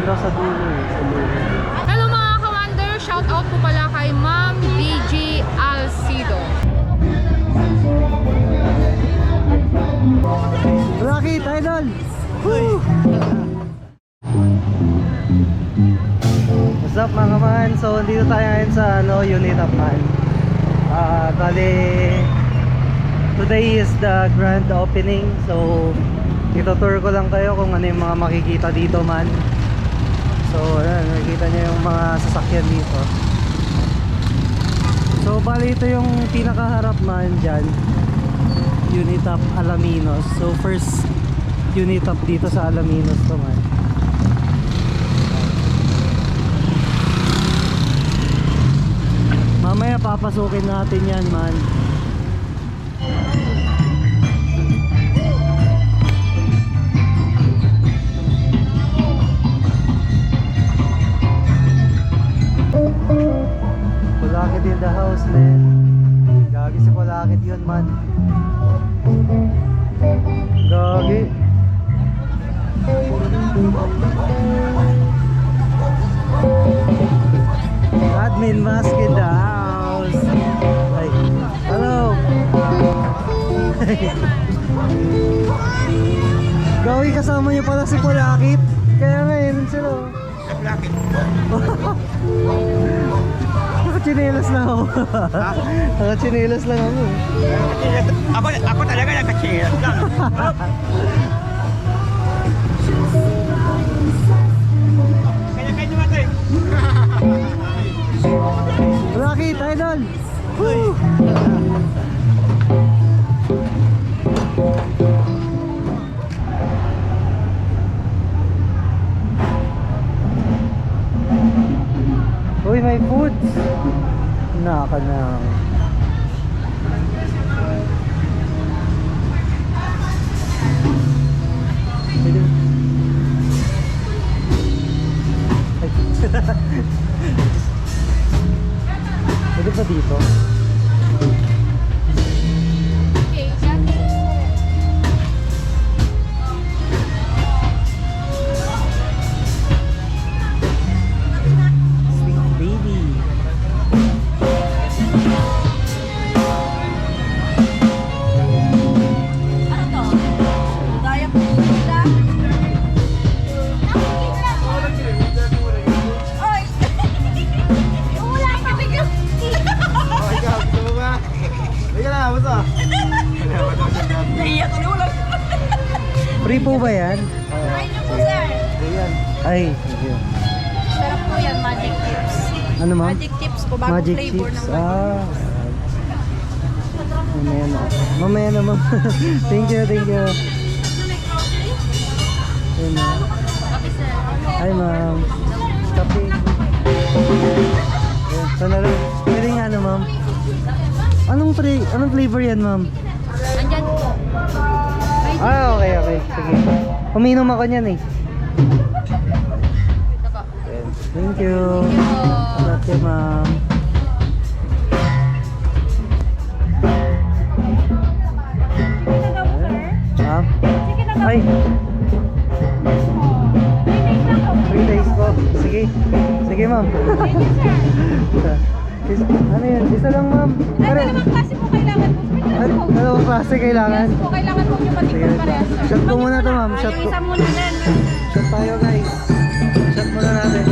Doon sa dulo eh. Sa dulo. Hello mga ka-wonder! Shout out po pala kay Ma'am DG Alcido. Rocket, idol! Woo! What's up mga man? So dito tayo ngayon sa unit up man. Bali today is the grand opening. So ito-tour ko lang kayo kung ano yung mga makikita dito man. So ayan, nakikita nyo yung mga sasakyan dito. So bali ito yung pinakaharap man dyan, unit up Alaminos. So first unit up dito sa Alaminos to man. Mamaya papasukin natin yan man. Kulakit in the house man. Gagi si Kulakit yun man. Gagi. Admin mask in the house. Ay, hello. Gawi kasama niyo pala si Kulakit. Kaya ngayon sila. Kulakit. Nakachinelas lang ako. Nakachinelas lang ako. Ako talaga nakachinelas lang. Kaya naman tayo. Rocket, idol! Woo! Uy, may food! Naka na. Pwede ba dito? Sweet baby. Ano to? Gaya po sila. Oy! Wala ka bigyan. Oh, ikaw, gusto mo ba? Ika na, basta. Naiyak ko wala. Free po ba yan? Try niyo po, sir. Ayan. Ay, sige. Sarap po yan, magic tips. Ano ma'am? Magic tips po, bagong Magic flavor chips. ng magic. Mamaya na. Mamaya na ma'am. Thank you, thank you. Ayun, ma'am. Hi ma'am. Kape. Ayun, sana rin. Pwede nga ano ma'am. Anong flavor yan ma'am? Andyan po. Ah, okay, okay. Sige. Uminom ako niyan eh. Ayun. Thank you. Salamat kayo ma'am. Ma'am? Ay! 3 days po. Sige. Sige ma'am. Ano yan? Isa lang ma'am. Dalawang klase po kailangan po. Dalawang klase kailangan. Yes po, kailangan po nyo patikman parehas. Shot ko muna to ma'am. Shot Yung ko. isa muna din. Shot tayo guys. Shot muna natin.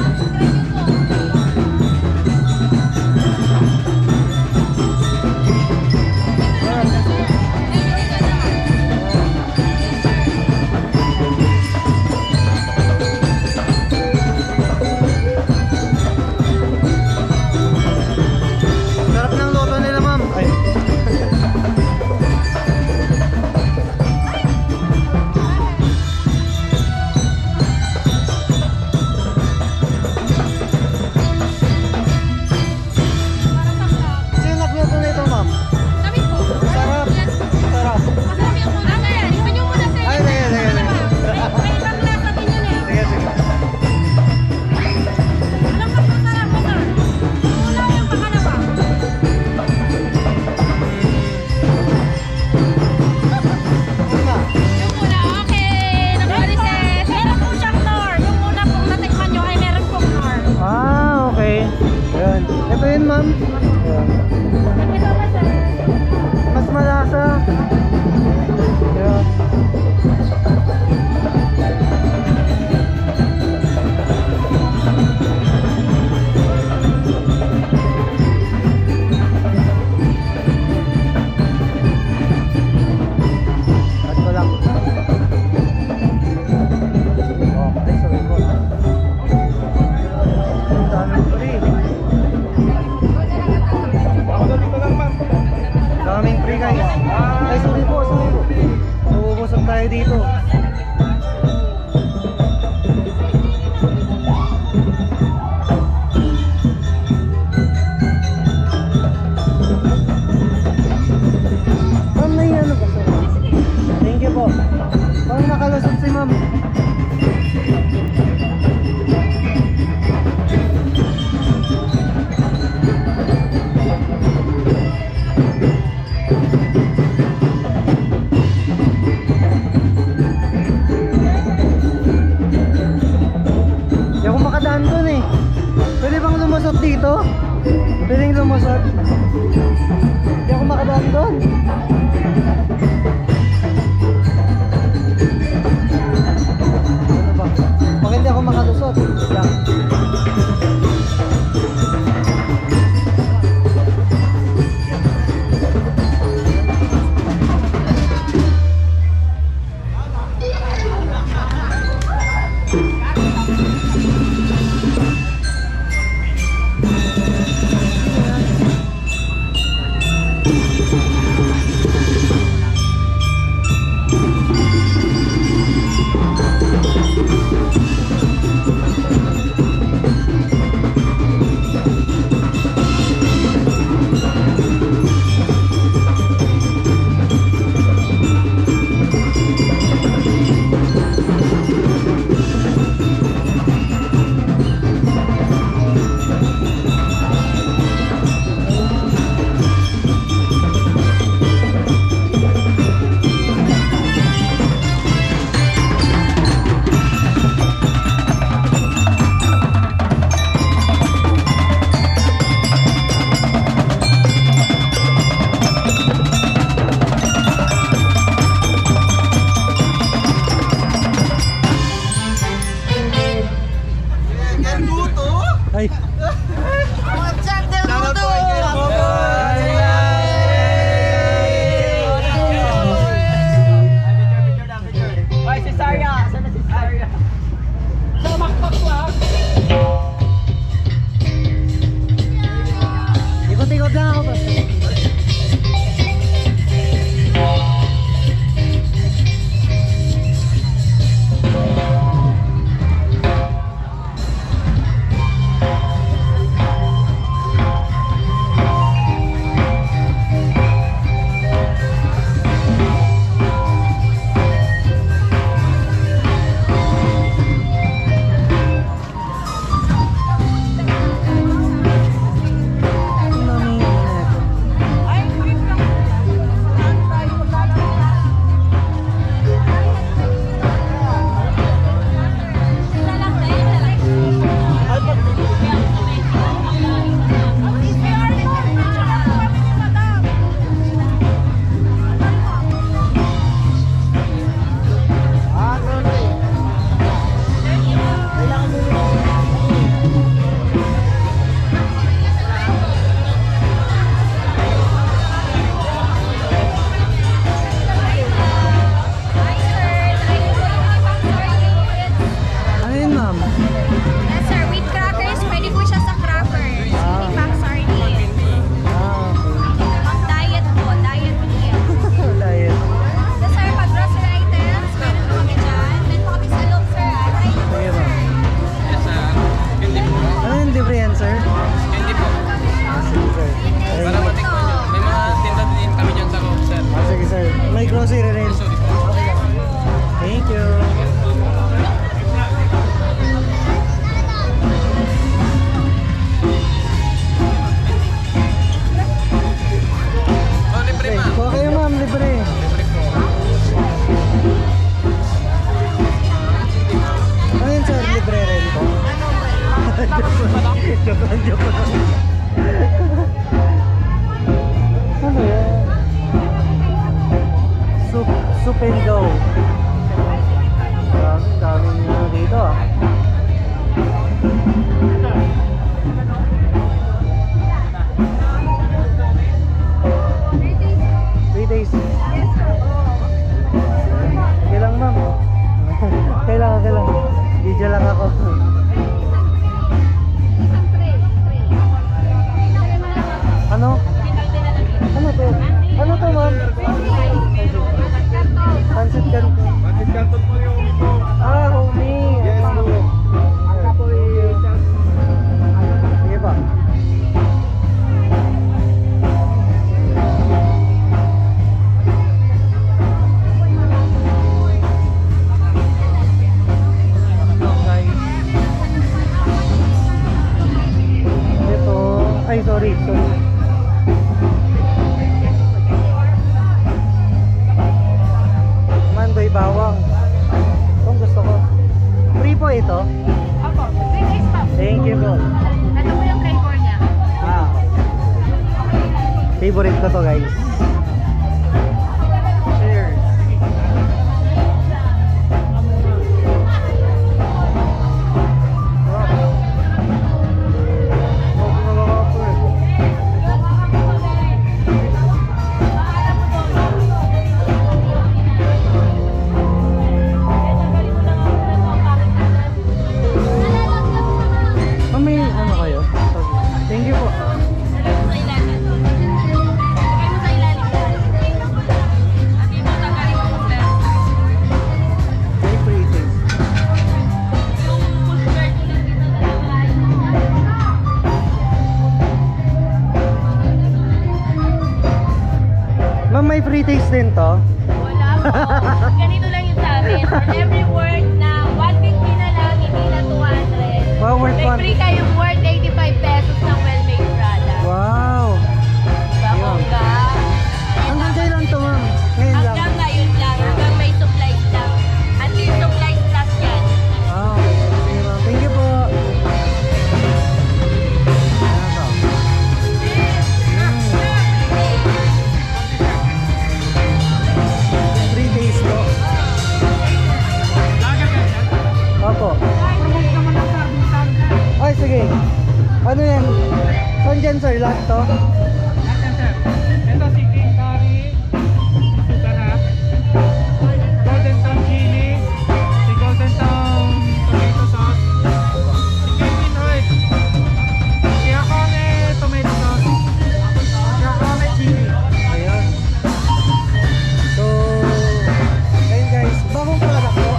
Sarap ng loto nila ma'am. Ay. Ito yun, ma'am. Ayan. Mas malasa. Ayan. At ko lang. Okay, sorry po. Ang daming free. Daming free guys. Ay, sorry po, sorry po. Nabubusog tayo dito. Ma'am, may ano ba sir? Thank you po. Parang nakalusot si ma'am. Hindi ako makadaan dun eh. Pwede bang lumusot dito? Pwedeng lumusot? Hindi ako makadaan dun. Ano ba? Bakit hindi ako makalusot? Lang. Ay. Ay, si Sarya! Saan na si Sarya? Sa makpak lang! Ikot-ikot lang ako basta. Ano yun, ma'am? Yes sir, with crackers, pwede po siya sa crackers. Ah. Hindi pack sardines. Ah, Pang diet po, diet meal. okay. Diet. So sir, pag grocery items, meron po kami dyan. Meron po kami sa loob sir. Try nyo po Sige, sir. ma'am. Ano yung libre yan, sir? Hindi po. Ah, sige, sir. Ay, Para matikman nyo. May mga tinda din kami dyan sa loob, sir. ah, sige, sir. May grocery rin. Sorry po. Thank you. Oh, libre Okay, ma'am. kuha kayo, ma'am. Libre. Libre po. Ano yun, sir? Libre rin po. Joke lang, joke lang. ako. Ano? Ano to? Ano to, ma'am? Pancit canton. Pancit canton po yung ito. Ah, homie. Yes, po. Sige pa. Ito, ay sorry. Mandoy bawang. Itong gusto ko. Free po ito. Opo, 3 days pa. Thank you po. Ito po yung flavor niya. Ah. Favorite ko to, guys. Cheers. May ano kayo? Thank you po. Very pretty. Ma'am, may free taste din to? Wala po. Ganito lang yung sa amin. For every word na 150 na lang, hindi na 200. Wow, worth May one. free kayong worth 85 pesos ng well-made product. Wow! Diba, bongga? Hanggang kailan to, ma'am? Ngayon lang. Hanggang ngayon lang. Hanggang may supplies lang. Until supplies plus yan. Ah, okay. Sige, ma'am. Thank you po. Ano to? Free taste po. Opo. Ay, sige. Ano yan? Saan dyan, sir? Lahat to? Ito si King Curry, sugar half, Golden Town Chili, si Golden Town Tomato Sauce, si Kevin Hoyt, si Akone Tomato Sauce, si Akone Chili. Ayun. So, ayun guys. Bagong product po.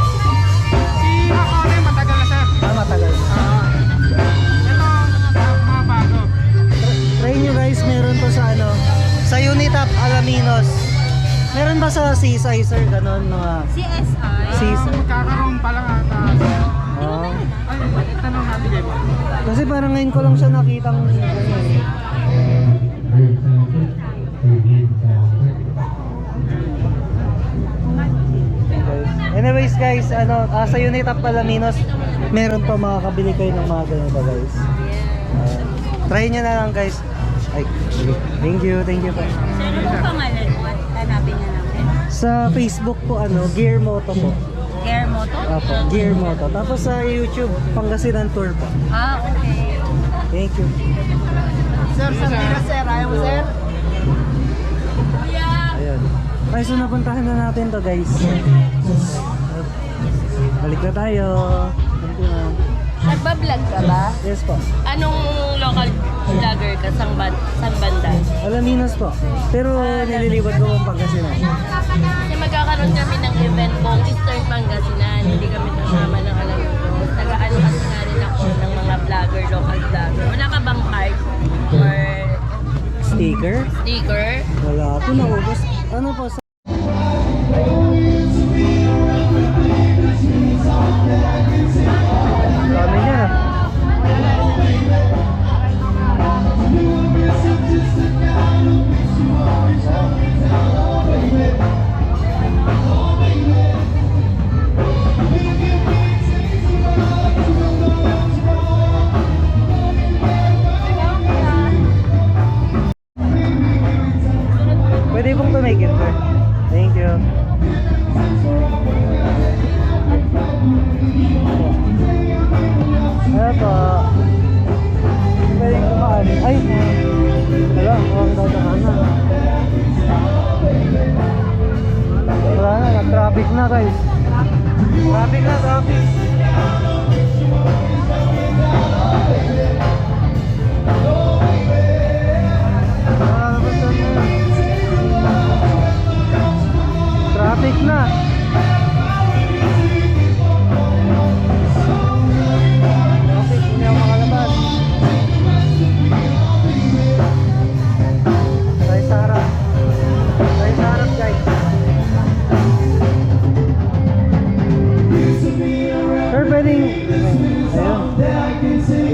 Si Akone matagal na sir. Ah, matagal. Ito mga bago. Try nyo guys. Meron to sa ano. Sa Unitap Alaminos. Meron ba sa CSI, sir? Ganon, mga... CSI. CSI. Kakaroon pa lang ata. Oh. Ay, tanong natin kayo. Kasi parang ngayon ko lang siya nakitang ganyan. Anyways guys, ano, sa Unitap Alaminos, meron pa makakabili kayo ng mga ganito guys. Try nyo na lang guys. Ay, sige. Thank you po. Ano pong pangalan mo? Hanapin na namin. Sa Facebook po, ano, Gear Moto po. Air Moto? Apo, Gear Moto. Tapos sa YouTube, Pangasinan Tour po. Ah, okay. Thank you. Sir, Sardinas, sir. Ayaw mo, sir? Ayun. Ay, so napuntahan na natin to guys. Balik na tayo. Thank you, ma'am. Nagbablog ka ba? Yes po. Anong local vlogger ka? Sang banda? Alaminos po. Pero nililiwat ko ang Pangasinan. Kasi magkakaroon kami ng event kung Eastern Pangasinan. Hindi kami kasama ng Alaminos. Nag-ano kasi nga rin ako ng mga vlogger, local vlogger. Wala ka bang card or Sticker? sticker? Wala po, naubos. Ano po sa... Dami niya. Pwede pong tumigil, sir. Thank you. Ano po? Pwede kumaan. Ay! Wala, mukhang dadaan na. Wala na, nag-traffic na guys. Traffic na, traffic.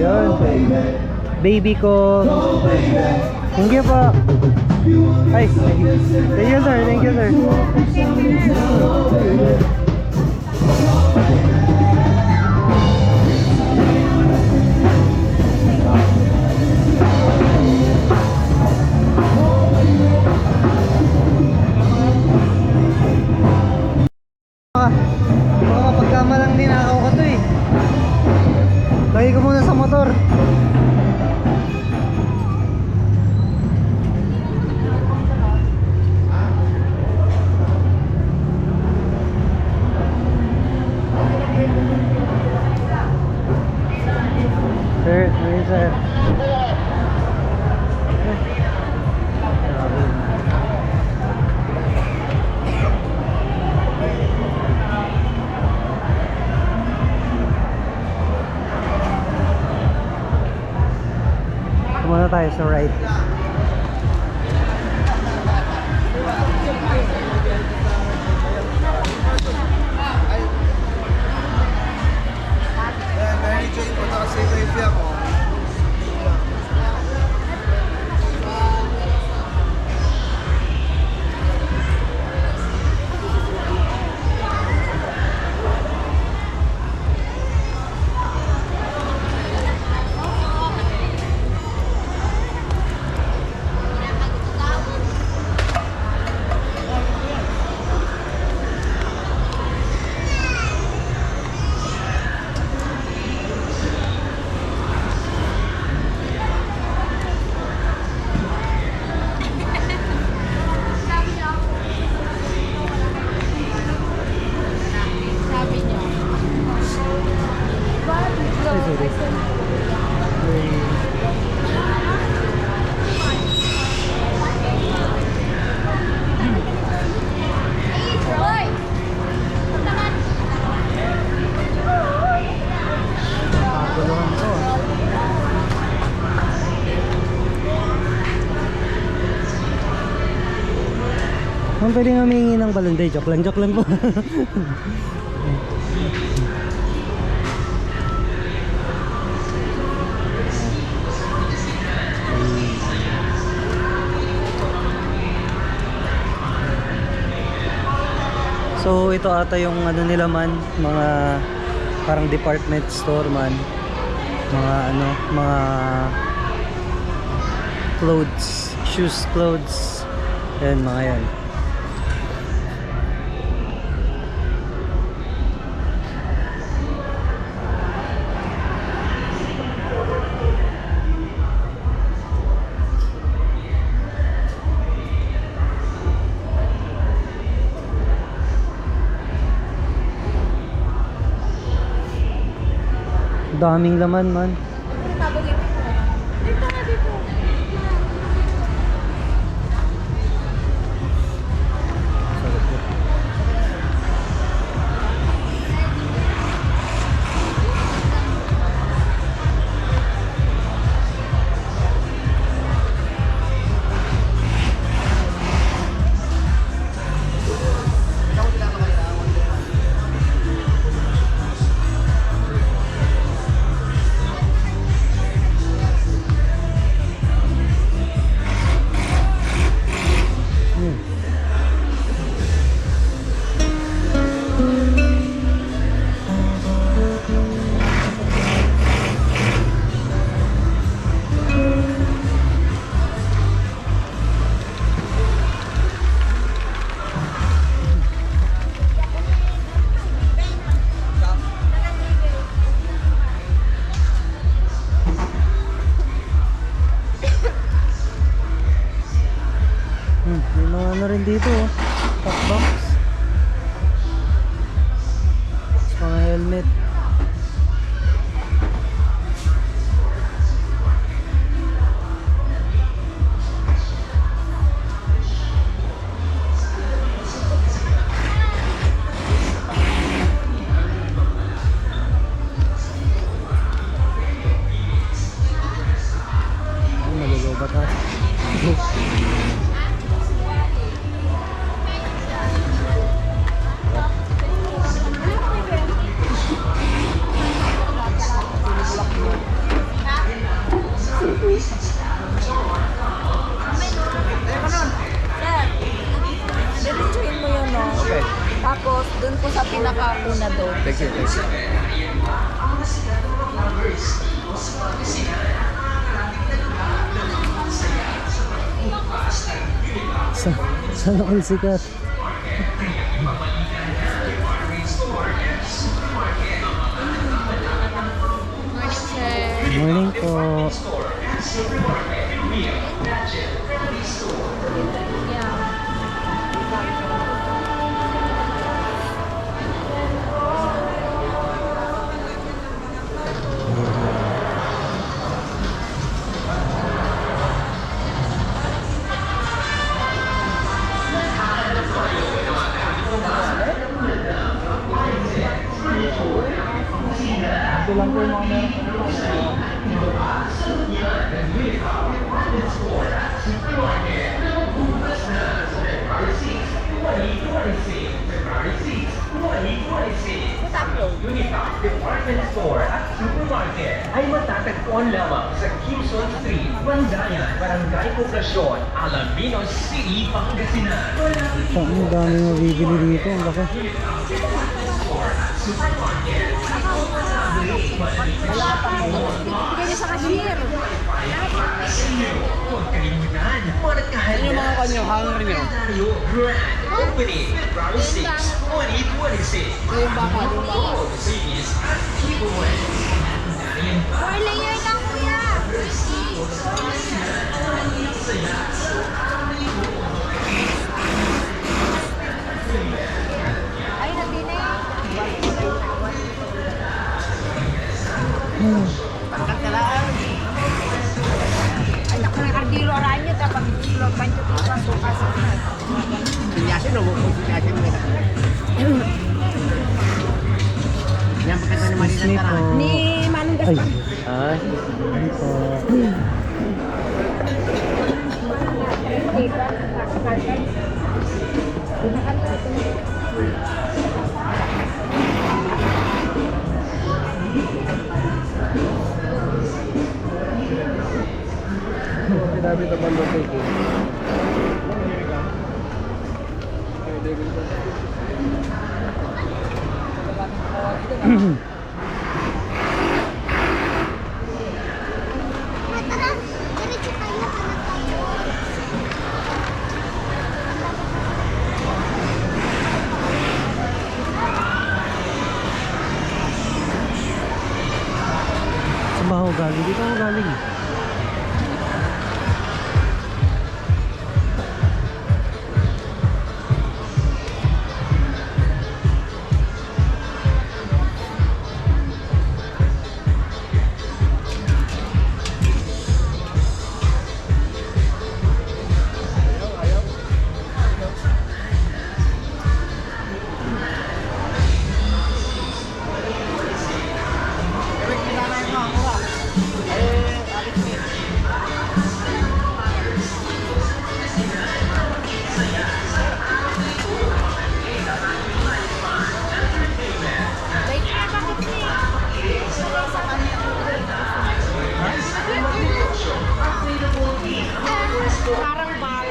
Yun. Baby ko. Thank you po. Ay, thank you sir, thank you sir. Baka pagkamalang ninakaw ko to eh. Lagay ko muna sa motor. Sir, ayun sir. Muna tayo sa right. Kung pwede nga humingi ng balon day, joke lang po. So ito ata yung ano nila man, mga parang department store man. Mga ano, mga clothes, shoes, clothes. Yan, mga yan. Daming laman man. May mga ano rin dito, oh. Top box. Mga helmet. Ay, malulubat ha. na doon. Thank you. Sana all sikat. Morning, sir. Morning po. Ito lang po yung mga meron. Department Store at Supermarket ay matatagpuan lamang sa Quezon Street, Bandayan, Barangay Poblacion, Alaminos City, Pangasinan. Ang dami mabibili dito. Ang laki. Bigay niya sa cashier. Huwag kalimutan, markahan na Mga kanyo, hanger nyo. tayo grand opening February 6, 2026. Yung baka, yung baka. All cities at giveaway. Darian pa. 4 layer lang, kuya. Ay, nabinay. Ay, naku na kardilo arahan niyo, dapat kilo pancho kilo sukas. Sinyasin, no? Kung sinyasin mo ito. Yan, pagkata naman Excuse me po. Ni Manong Ay. Gaspar. Ay. Ano po? Sinabi naman mo ito. Tara, diretso tayo na tayo. Saan ba ako galing? Dito ako galing. Parang bal.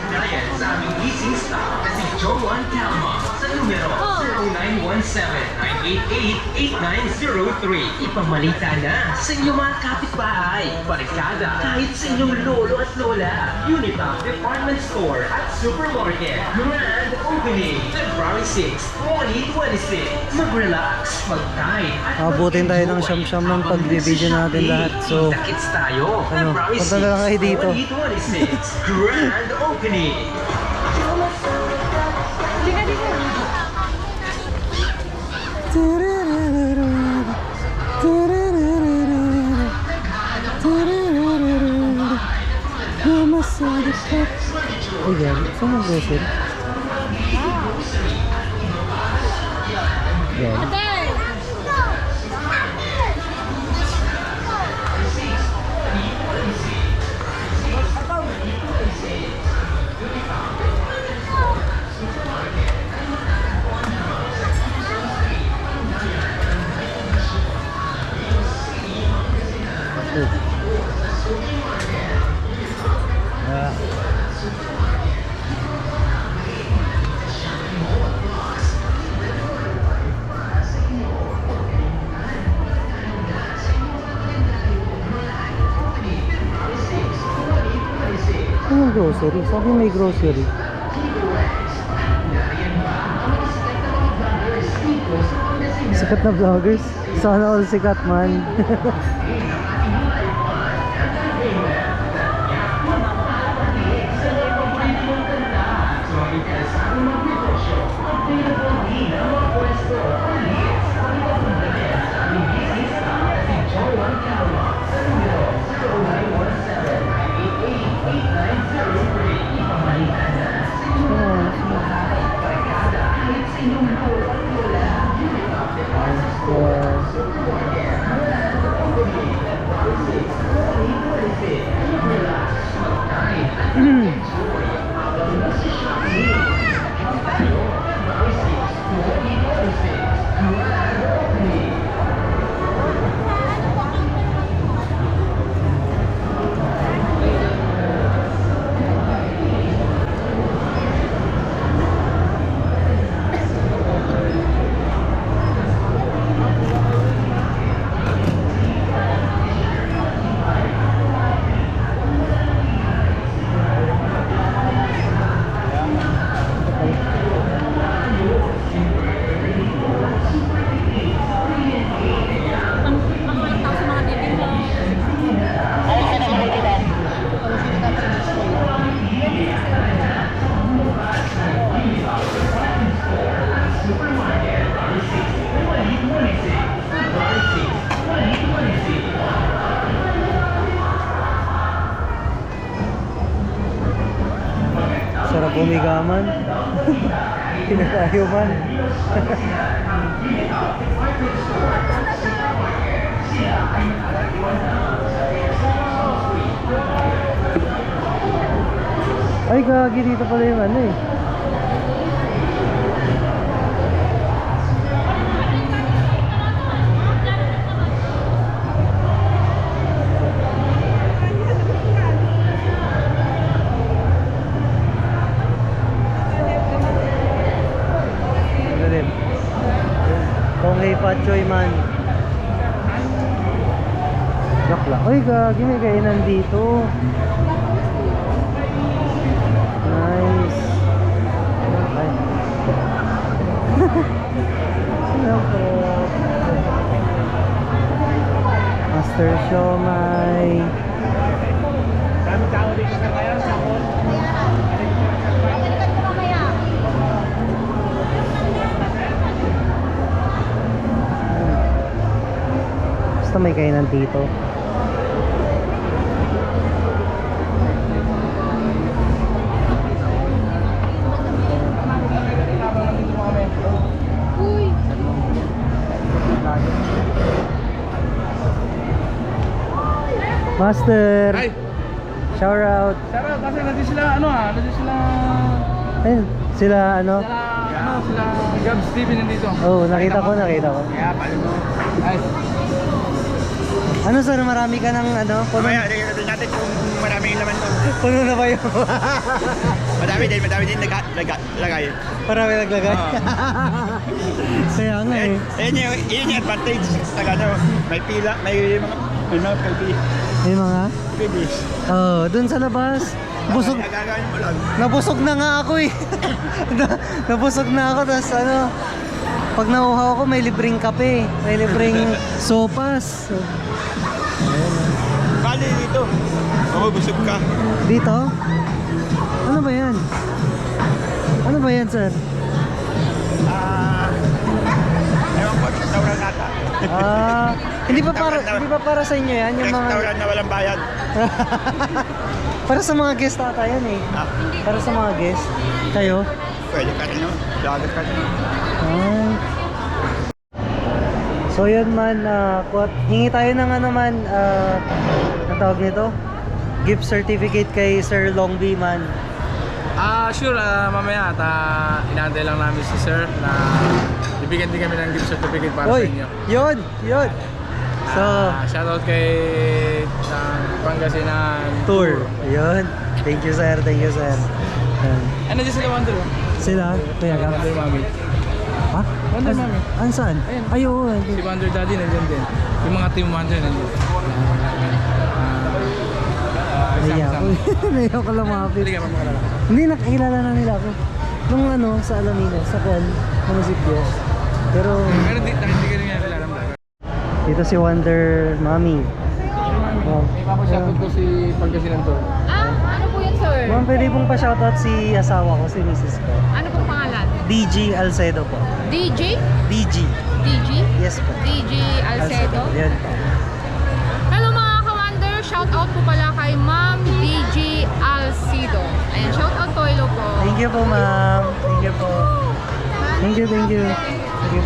Dahil sa aming leasing staff na si Joan Calma sa numero 0917-988-8903. Ipamalita na sa inyong mga kapitbahay, barikada, kahit sa inyong lolo at lola. Unita Department Store at Supermarket. Grand Opening February 6, 2026. Mag-relax, mag-dine at Abutin tayo ng siyam-siyam ng pagbibideo natin lahat. So, Nakits tayo, ano, February 6, punta na lang kayo dito. 2026. Grand Opening. Ay, yan. Saan ang grocery? Yan. yung grocery? Sabi may grocery. Sikat na vloggers. Sana all sikat man. Sarap bumigaman. Pinatayo man. Ay, gagi dito pala yung ano eh. Tonglay Pachoy man. Bakla. Uy, gagi, may kainan dito. Nice. Ay. Hello po. Master Siomai. Dami tao dito sa ngayon, sa mall. Balikan ko mamaya. Basta may kainan dito. Master! Ay! Shout out! Sarap kasi nandito sila, nandito sila... Ayun, sila ano? Sila Gabs TV nandito. Oh, nakita ko. Kaya, pala mo. Ay, Ano sir, marami ka ng ano? Puno, Mamaya, tingnan natin kung maraming laman to. puno na ba yun? Madami din lagay. Marami naglagay. Kaya nga eh. Yun yung advantage. Taga ano, may pila, may mga May mga? pibis. Oh, dun sa labas. Busog. Gagawin mo lang. Nabusog na nga ako eh. Nabusog na ako, tapos ano, pag nauhaw ako may libreng kape, may libreng sopas. Bali dito. Oo, busog ka. Dito? Ano ba yan? Ano ba yan, sir? Ewan ko, restaurant nata. Hindi ba para sa inyo yan, yung mga Restaurant na walang bayad. para sa mga guest ata yan eh. Para sa mga guest. Kayo? Pwede ka rin, no? Dagat ka rin. Ay. So yun man, hingi tayo ng ano man, ang tawag nito? Gift certificate kay Sir Longby man. sure, mamaya at inaantay lang namin si sir na bibigyan din kami ng gift certificate para sa inyo. Yun! So, Shoutout kay Pangasinan tour. Yun. Thank you sir. Yan. Ano dyan sila Wonder? Sila, kaya ka. Wonder Mami. Ha? Wonder Mami. Saan? Ayun. Ay, oo. Si Wonder Daddy nandiyan din. Yung mga team Wonder nandiyan. Naiyak ako. Naiyak ko lumapit. Hindi ka makalala. Hindi, nakilala na nila ako. Nung ano, sa Alamino, sa Kwan, sa munisipyo. Pero Pero hindi ka rin nga kilala mo. dito si Wonder Mami. Oh. May papashoutout ko si Pangasinan to. Ano po yun, sir? Ma'am, pwede pong pa-shoutout si asawa ko, si Mrs. ko. Ano pong pangalan? DG Alcedo po. DJ? DG. DG? Yes po. DJ Alcedo? Yan po. Hello mga ka-Wonder! Shout out po pala kay Ma'am DJ Alcedo. Ayan, shout out po, hello po. Thank you po, ma'am. Thank you po. Thank you, thank you. Thank you.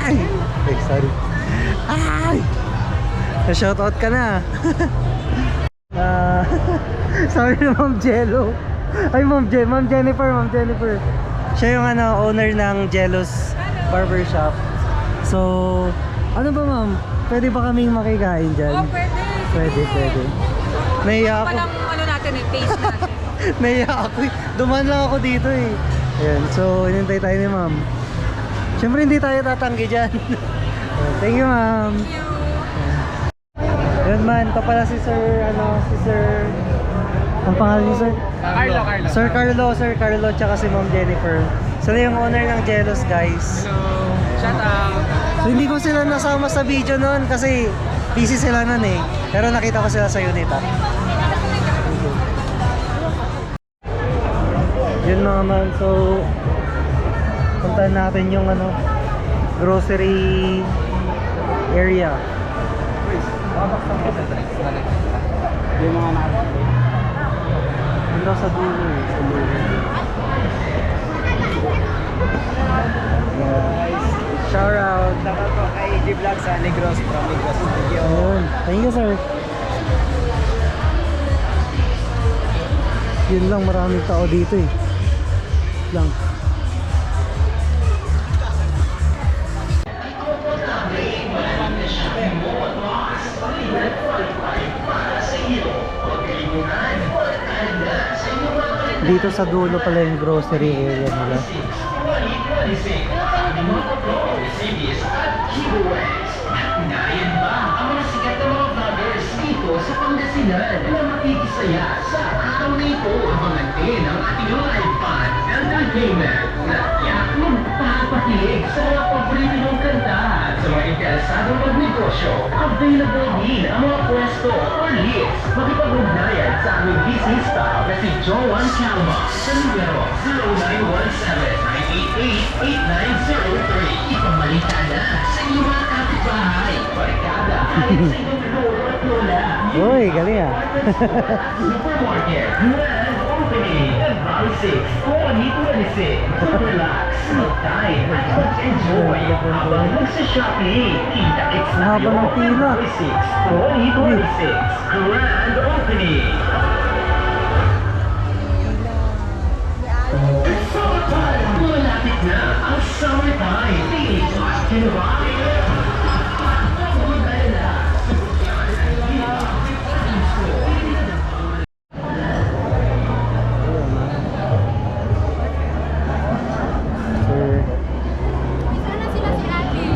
Ay! Ay, sorry. Ay! Na-shoutout ka na. Sorry na, Ma'am Jello. Ay, Ma'am Jennifer. Siya yung owner ng Jello's Barbershop. So, ano ba, ma'am? Pwede ba kaming makikain dyan? Oh, pwede. Pwede. Naiya ako. Palang ano natin eh, taste natin. Naiya ako eh. Dumaan lang ako dito eh. Ayan, so inintay tayo ni ma'am. Siyempre hindi tayo tatanggi dyan. Ayan, thank you, ma'am. Ayan man, ito pala si Sir, ang pangalan ni Sir? Carlo. Sir Carlo, tsaka si Ma'am Jennifer. Sila yung owner ng Jello's, guys. Hello. Shout out. So hindi ko sila nasama sa video noon kasi busy sila noon eh. Pero nakita ko sila sa unit ah. Yun mga man, so puntahan natin yung grocery area. Yung mga nakakita. Ano sa dulo eh, sa dulo. Shout out. Dapat po kay AJ Vlog sa Negros from Negros Studio. Ayun. Thank you, sir. Yun lang, maraming tao dito eh. Lang. Dito sa dulo pala yung grocery area nila. Ngayon ba ang mga sikat na mga vloggers dito sa Pangasinan na makikisaya sa araw na ito? Abangan din ang ating live fan, entertainment, na tiyak magpapakilig sa mga paborito mong kanta at sa mga interesadong magnegosyo. Available din ang mga pwesto or list. Makipag-ugnayan sa aming business staff na si Joan Calma sa numero 0917-988-8903. Ipamalita na sa inyong mga kapitbahay, barikada, kahit sa inyong lolo at lola. Uy, galing ah. Supermarket, grand opening, February 6, 2026. Relax, mag-time, at mag-enjoy habang nagsa-shopping. Kita-kits Ang haba ng pila. February 6, 2026. Grand opening. Summertime! Malapit na ang summertime! Feeling hot and right! Sir. Sana sila si ate.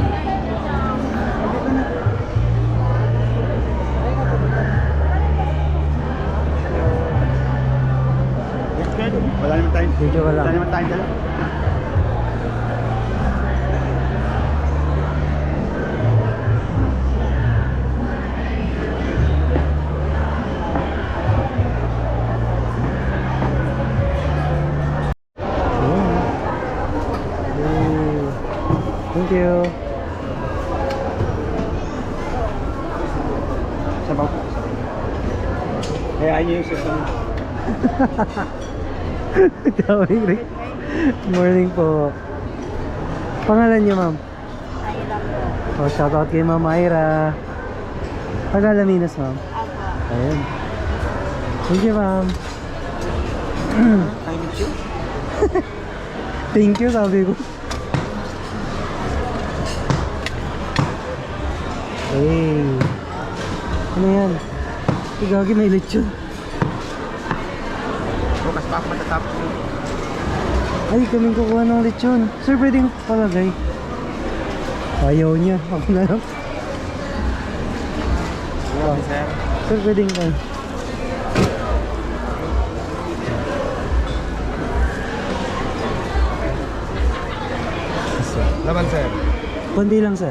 Wala naman tayong Video ka lang. Wala naman tayong dala. Thank you. Sabaw. Kaya niyo yung susunod. Daming rin. Morning po. Pangalan niyo, ma'am? Oh, shoutout kay Ma'am Ira. Taga-Alaminos, ma'am. Ayun. Thank you, ma'am. Thank you. Thank you, sabi ko. Hey. Ano yan? Igagi, may lechon. Bukas pa ako matatapos yun. Ay, kaming kukuha ng lechon. Sir, pwedeng palagay. Ayaw niya. Ako na lang. Sir. Sir, pwedeng ka. Laban, sir. Kundi lang, sir.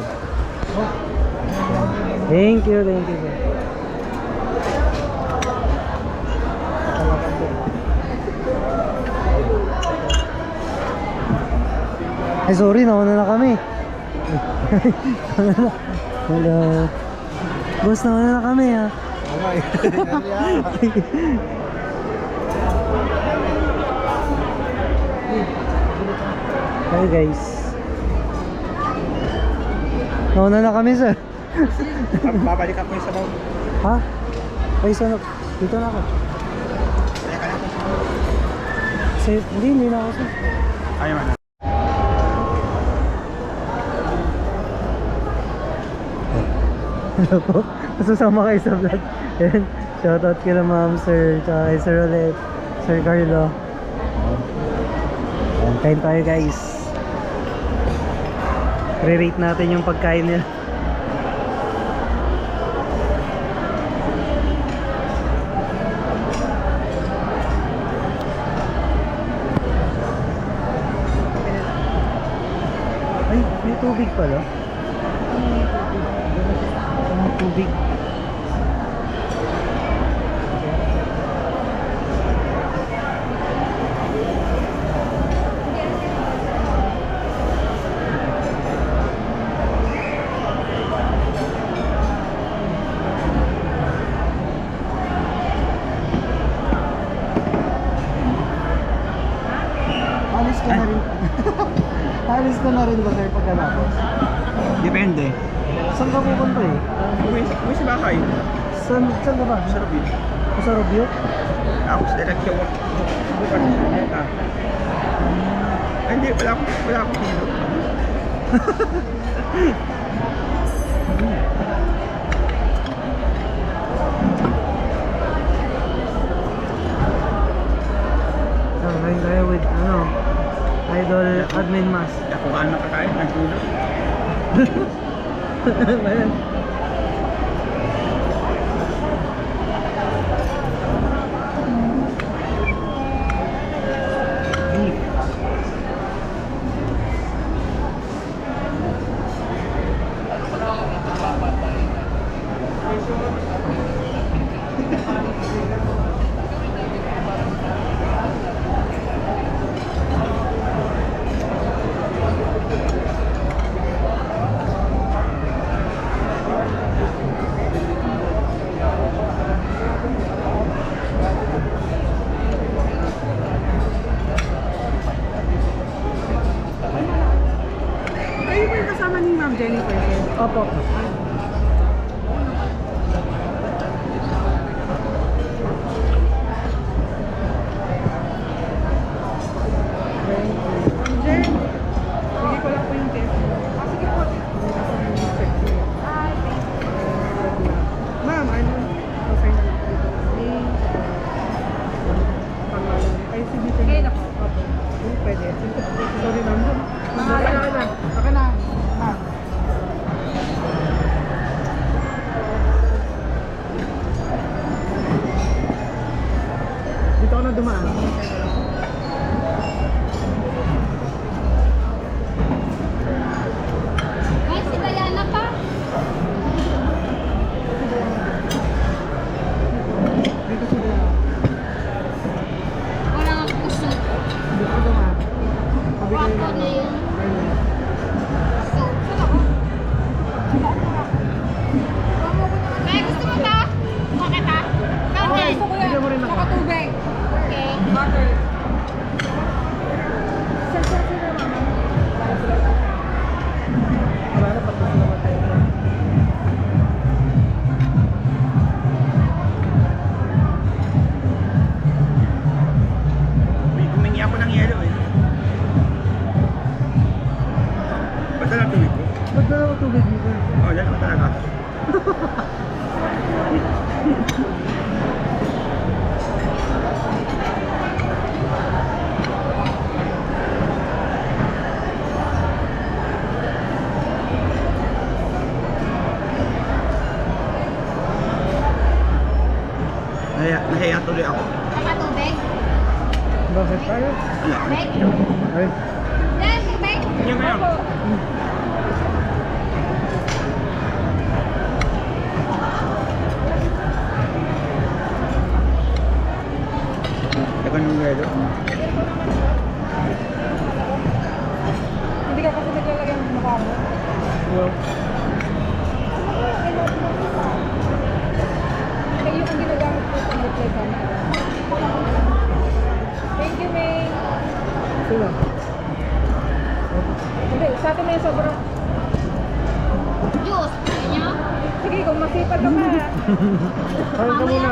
Thank you, sir. Ay, sorry, nauna na kami. Hello. Boss, nauna na kami, ha? Hi, guys. Nauna na kami, sir. Babalik ako yung sabaw. Ha? Ay, sana. Dito na ako. Hindi na ako, sir. Ayaw na. Hello po. Susama kayo sa vlog. Ayan. Shoutout kila ma'am, sir, tsaka kay Sir Ulit, Sir Carlo. Ayan, kain tayo, guys. Re-rate natin yung pagkain nila. Ay, may tubig pala. Ang tubig. Alis ka na rin. Alis ka na rin ba, sir, pagkatapos? Depende. Saan ka pupunta eh? Uwi sa bahay. Saan ka ba? Sa Rubin. Sa Rubio? Ako sa direct yung hindi, wala akong hilo. Kain tayo with Idol Admin Mas. Ako ka nakakain, nag-hilo. Ayan. Kayo po yung kasama ni Ma'am Jennifer, sir? Opo. Ma'am Jen, sige ko lang po yung test. Sige po. Ma'am, okay na lang po ito. Pangalan. Ay, sige po. Okay na po. Opo. Pwede. Sorry, ma'am. Okay na. Ma'am. Dito ako na dumaan. Ay, si Diana pa. Dito sila. Wala nga puso. Dito ako dumaan. Sabi kayo Wako lang. na yun. Ayun. Ay, gusto mo ba? Bakit ha? Okay, bigyan mo rin ako. tubig. Okay. Water. Wala na, tapos naman tayo. Humingi ako ng yelo eh. Basta lang tubig ko. Ba't na ako tubig dito? Oo, yan ako talaga. uli ako. Saka tubig. Bakit tayo? Tubig. Ay, Yan, tubig. Yung ngayon. Tagal ng welo. Hindi ka kasi naglalagay ng mukha mo. well, Kaya yung ang ginagamit ko sa reply ka. Thank you, May. sila. Hindi, sa atin na yung sobrang... Juice. Ganyan. Sige, kung masipag ka pa. Kain ka muna.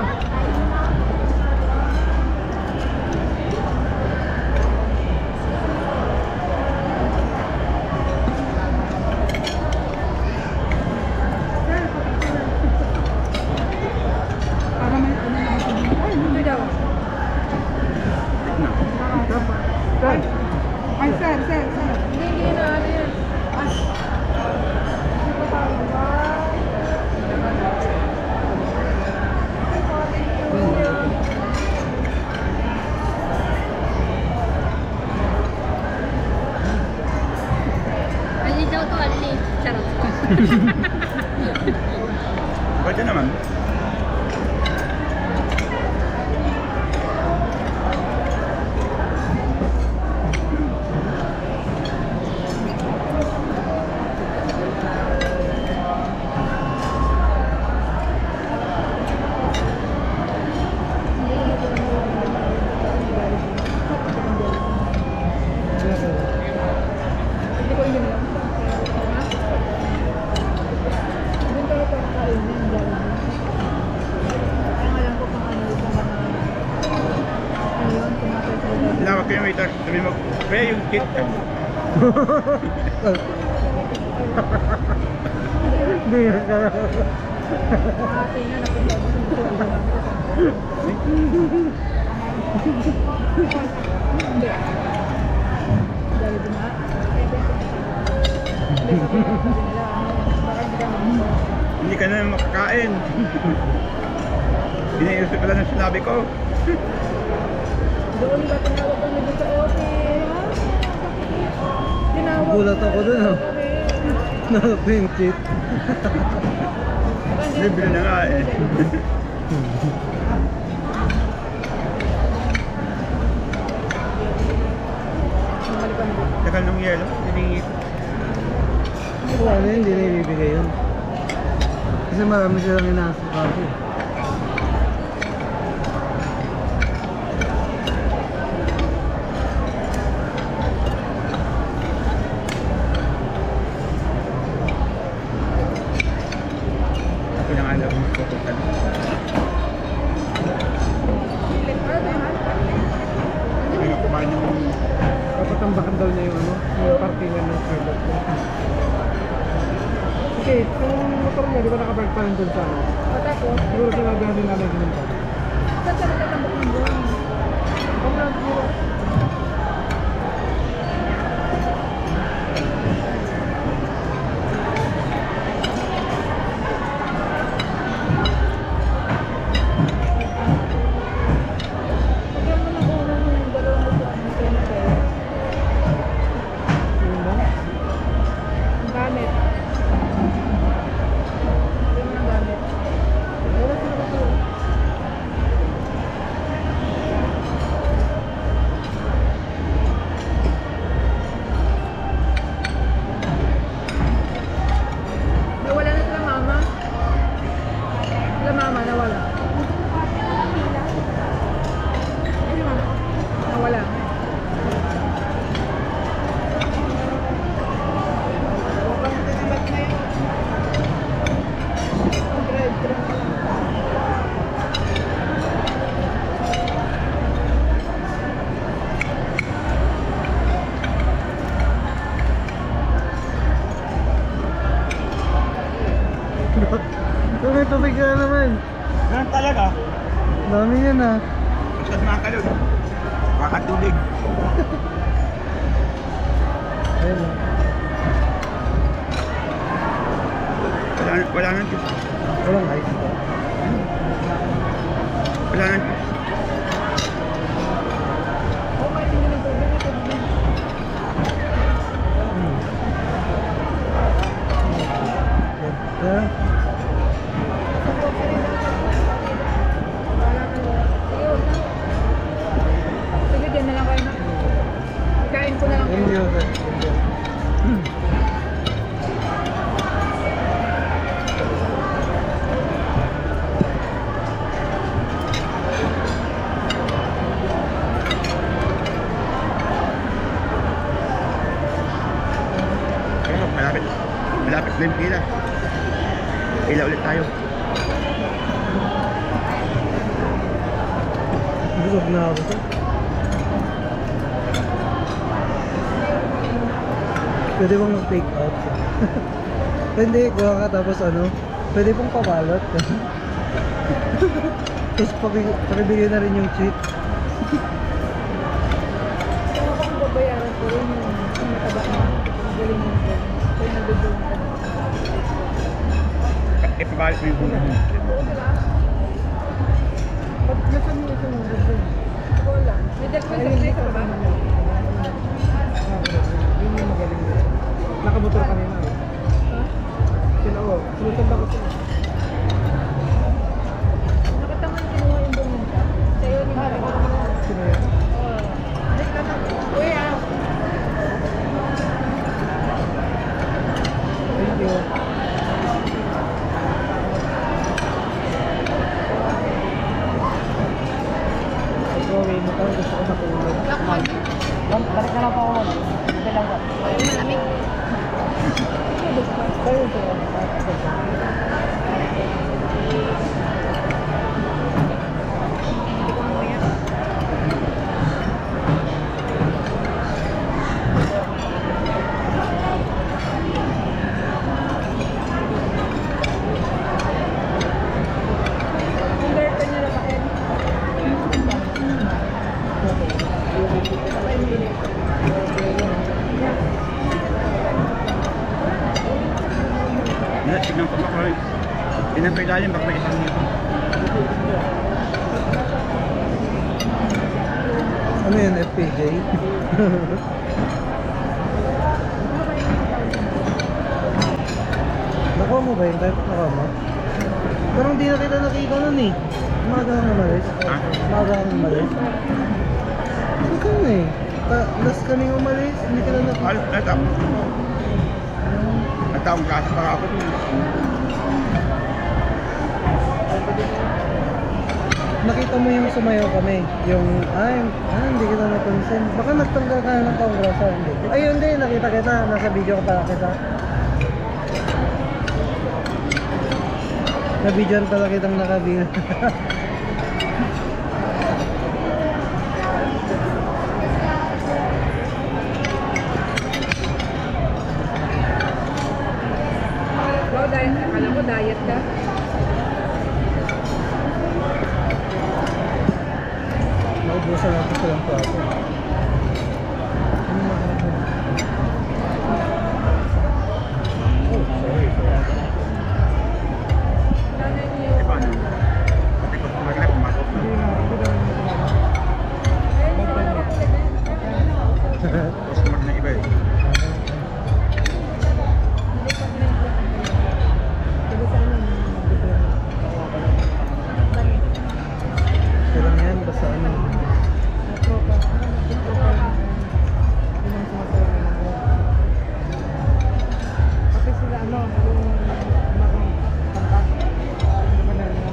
Para may ano na ako. Ay, hindi daw. Sir, Ay, sir. Hindi na ano yan. Ay. Hindi pa tawag ba? Ali daw to, Ali. Charot. Pwede naman. Hindi ko yun lang. Doon tayo pa kain din. Kaya nga lang ko kung ano yung mga... Ayun, tumatay sa lugar. Tinawag ko yung waiter. Sabi mo, kaya yung kit ka. hindi ka. Ate nga, napunta ko sa lugar. Hindi. Dahil din na. Hindi ko pinapagod nila. Baka hindi ka mamuha. Hindi ka na makakain. Iniisip ko lang ang sinabi ko. Doon ba tinawag kami doon sa office? Tinawag Gulat ako dun, oh. kami. Na-pinchit. Libre na nga eh. Tagal ng yelo. Hiningi ko. Ano yun, hindi na ibibigay yun. Kasi marami silang inaasikaso eh. Ako lang alam kung pupunta na. Hindi na kumain ng... Papatambakan daw niya yung ano, yung parkingan ng Starbucks ko. Kasi yung motor niya, di ba nakapark pa rin dun sa ano? Tapos, Siguro sinabihan din namin ganun pa. saan siya nagtatambak ng buwan? Kung nag-buwan. Pagyan mo ng unang yung dalawang buwan, hindi na kayo. Yun ba? Ang gamit. Pagyan mo ng gamit. Wala sila kasi. Nawala na sila mama. Sila mama, nawala. Ay, mama. Nawala. May tubig ka naman. Ganun talaga. Dami yan ah. Basta makalog. Kakatulig. Ayun ah. Wala nang juice. Walang ice ba? Wala nang juice. Thank you. Ayun, malapit. Malapit na yung pila. Pila ulit tayo. Busog na ako sir. Pwede bang mag-take out? Hindi, gawa ka tapos ano, pwede pong pabalot. Tapos pakibigay na rin yung cheat. Kung ako kung babayaran ko rin yung mataba na galing mo ko. Kaya nagdudulong ka. Ipabalit mo yung puno mo. Ba't nasan mo ito nung gusto? Wala. May dalawang surprise ka ba? Yun yung magaling mo. Nakamotor kanina. Ha? Sila o. Sinusunda ko sila. Nakatamang kinuha yung bumunta. Sa'yo ni Mara. Sino yan? Uy, ah. Thank you. Gawin mo tayo. Gusto ko matulog. Balik na lang po ako. Ito lang po. Malamig. Tayo ito. Tignan ko pa rin. Tignan pa ilalim, baka may isang nito. Ano yun, FPJ? Nakuha mo ba yun? Kahit nakuha mo? Pero hindi na kita nakita nun eh. Umaga kang umalis. Ha? Umaga kang umalis. Ikaw na eh. Last kami umalis, hindi ka na nakita. Alis, eto. Nagtawang klase pa ako. Nakita mo yung sumayaw kami. Yung, hindi kita napansin. Baka nagtanggal ka na ng kongrasa, hindi. Ay, hindi, nakita kita. Nasa video ka pala kita. Na-videoan pala kitang nakabil. Wow, diet. Akala ko diet ka. Naubusan natin silang plato. Oh, sorry. Eh, paano? Pati ko mag-rep, pumasok na. Customer na iba eh. Kailan yan? Basta ano? Kasi sila ano, yung umagang kanta. Hindi ba na yun?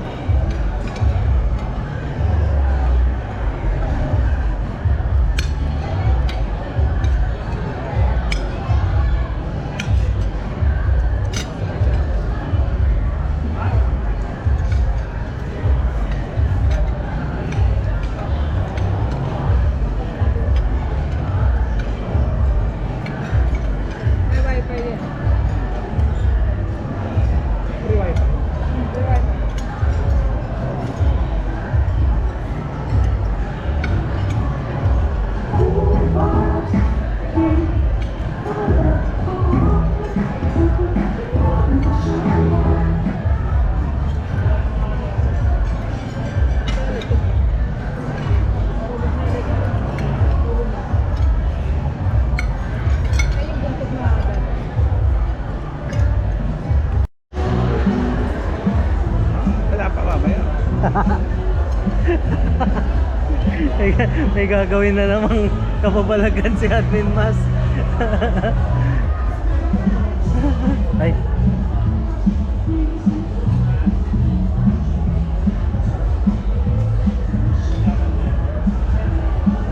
May wifi din. Free wifi. May wifi. Ay, yung buntog na agad. Wala pa ba ba yun? may gagawin na namang kapabalagan si Admin Mas. Ay.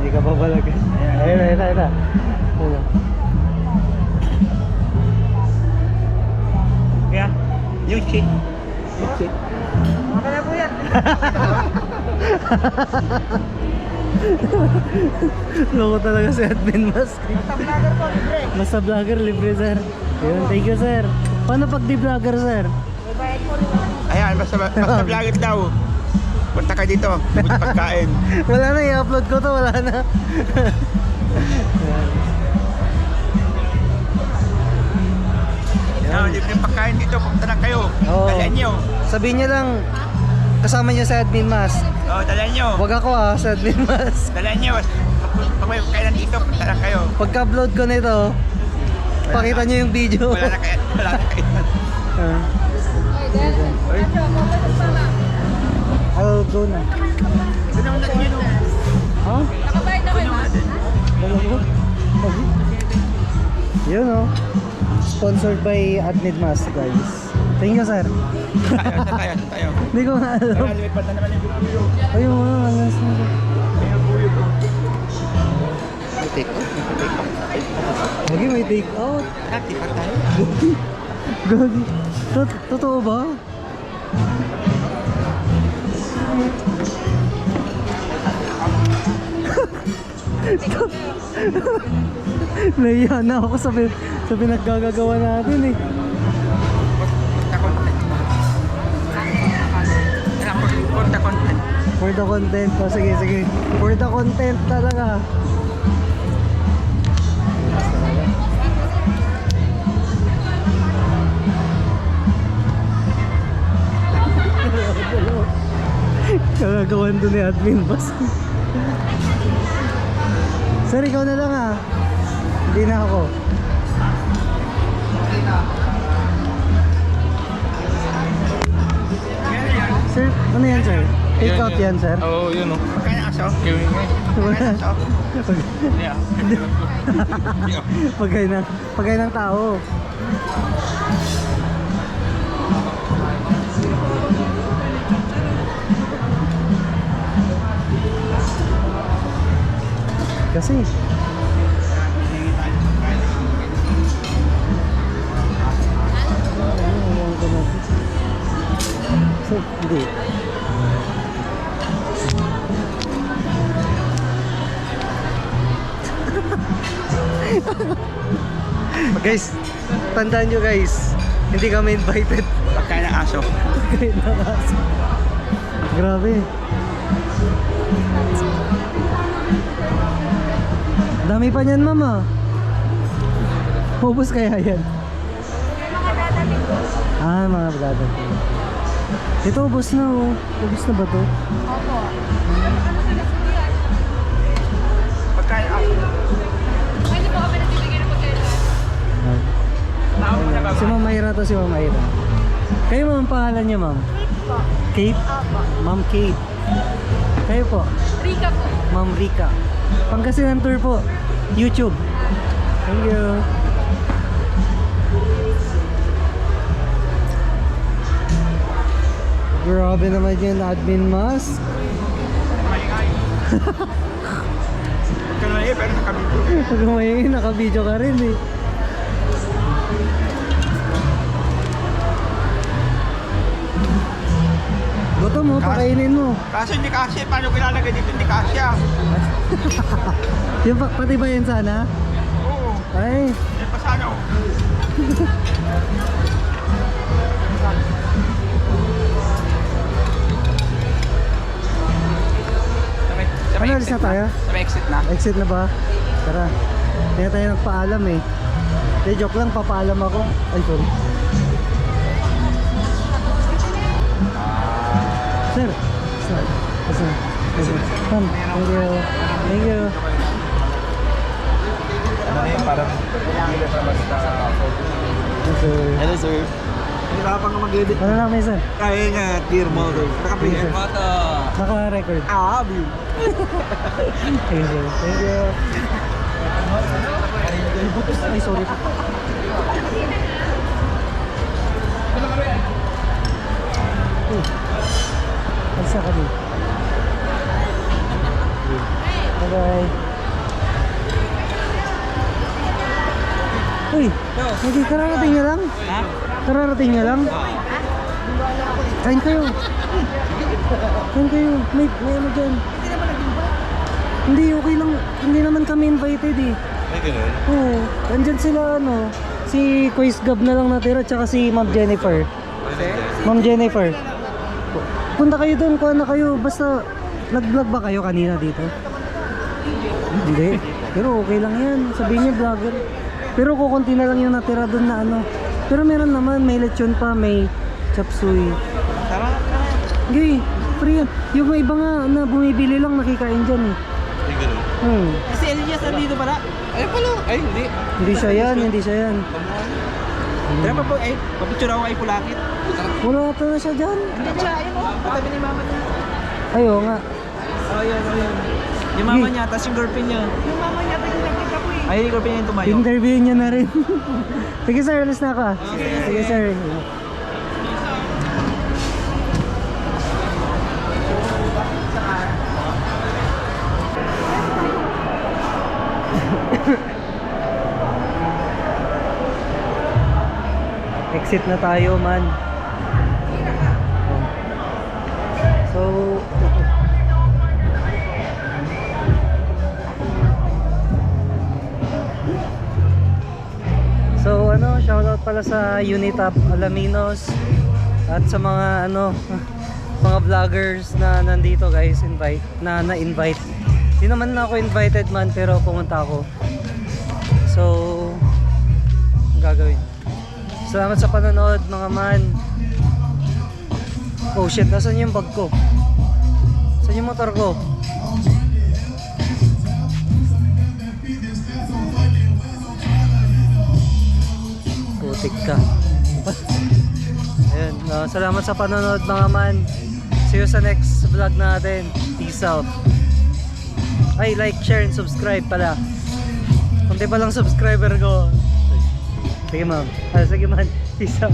May kapabalagan. Ayun. Kaya, yung shit. Okay na po yan. Loko talaga si Admin Mas. Basta vlogger po, libre. Basta vlogger, libre sir. Ayun, thank you sir. Paano pag di vlogger sir? May bayad po rin naman. Ayan, basta vlogger daw. Punta ka dito, bibig pagkain. Wala na, i-upload ko to, wala na. Ayan, libre pagkain dito, punta na kayo. Oo. Dalan nyo. Sabihin niyo lang, kasama niyo sa Admin Mas. Dalan nyo. Huwag ako sa Admin Mas. Dalan nyo. Pag may pagkain dito, punta na kayo. Pagka-upload ko nito, pakita niyo yung video. Wala na kayo. Ah. I'll go na. Ito naman natin yun. Ha? Nakabayad na kayo, ma'am? Dalawa? Yun oh. Sponsored by Admin Mas, guys. Thank you, sir. Tayo. Hindi ko nga alam. Lumipad na naman yung buyo. Ayun mo, malas na. Yung buyo ko. May take off. Lagi may take out. Happy pa tayo. Gagi. Totoo ba? Nahiya na ako sa pinaggagawa natin eh. Punta content. For the content. Oh, sige. For the content talaga. Kagagawan doon ni Admin Mas. Sir, ikaw na lang ah. Hindi na ako. Sir, ano yan sir? Take out yan sir? Oo, yun o. Kaya aso. Wala. Aso. Pagkay ng tao. Kasi so, hindi. Guys, tandaan nyo guys, hindi kami invited. Pagkain ng aso. Kahit na kaso. Grabe. Dami pa niyan mama. Ubus kaya yan? Mga dadating. Ito ubus na oh. Ubus na ba to? Pagkain ng aso. Pwede po kami nagbibigay ng pagkain. Si Ma'am Mayra to, si Ma'am Mayra. Kayo ma'am, ang pangalan niyo ma'am? Kate? Ma'am Kate. Kayo po? Rika po. Ma'am Rika. Pangasinan tour po. YouTube. Thank you. Grabe naman yun, Admin Mas. Pagkain na pero nakabito. Pag umayingin, naka-video ka rin eh. Gutom mo, pakainin mo. Kaso hindi kasya. Paano kilalagay dito? Hindi kasya. Yung pati ba yan sana? Oo. Ay, Hindi pa sana oh. ano, alis na tayo? Sa exit na. Exit na ba? Tara. Kaya tayo nagpaalam eh. Hindi, joke lang, papaalam ako. Ay, sorry. Sir. Sir. Ma'am, thank you. Thank you. Ano na yun, parang Yes, sir. Hello, sir. Hirapan ka mag-edit. Ano lang, Mason? Kaya nga, dear mother. Nakapigil. Naka-record. Abi. Thank you. Thank you. Ay, sorry po. Alsa ka din. Bye-bye. Uy, hindi, kararating nga lang. Ha? Kararating nga lang. Kain kayo. Kain kayo. May ano dyan. Hindi, okay lang. Hindi naman kami invited eh. Ay, ganun. Oo. Andyan sila ano. Si Quiz Gab na lang natira. Tsaka si Ma'am Jennifer. Ma'am Jennifer. Punta kayo doon. Kuha na kayo. Basta nag-vlog ba kayo kanina dito? Hindi. Pero okay lang yan. Sabihin niyo vlogger. Pero kukunti na lang yung natira doon na ano. Pero meron naman. May lechon pa. May chop suey. Tara. Okay. Free yan. Yung iba nga na bumibili lang nakikain dyan eh. Ay, ganun. Si Elias nandito pala. Ay pala. Ay, hindi. Hindi siya yan. Hindi siya yan. Tara pa po, ay, papicture ako kay Pulakit. Wala ata na siya dyan. Hindi siya, ayun o. Patabi ni mama niya. Ayo nga. Oh, yan, oh, yan. Yung mama niya, tapos yung girlfriend niya. Yung mama niya, tayo nakita ko eh. Ay, yung girlfriend niya yung tumayo. Interview niya na rin. Sige sir, alis na ako. Sige sir. Exit na tayo man. So ano, shoutout pala sa Unitap Alaminos at sa mga ano mga vloggers na nandito guys, na-invite. Hindi naman na ako invited man pero pumunta ako. So ang gagawin. Salamat sa panonood mga man. Oh shit, nasan yung bag ko? Saan yung motor ko? Putik ka. Ayun, salamat sa panonood mga man. See you sa next vlog natin. Peace out. Ay, like, share, and subscribe pala. Kung di pa lang subscriber ko. Sige ma'am. Sige man. Peace out.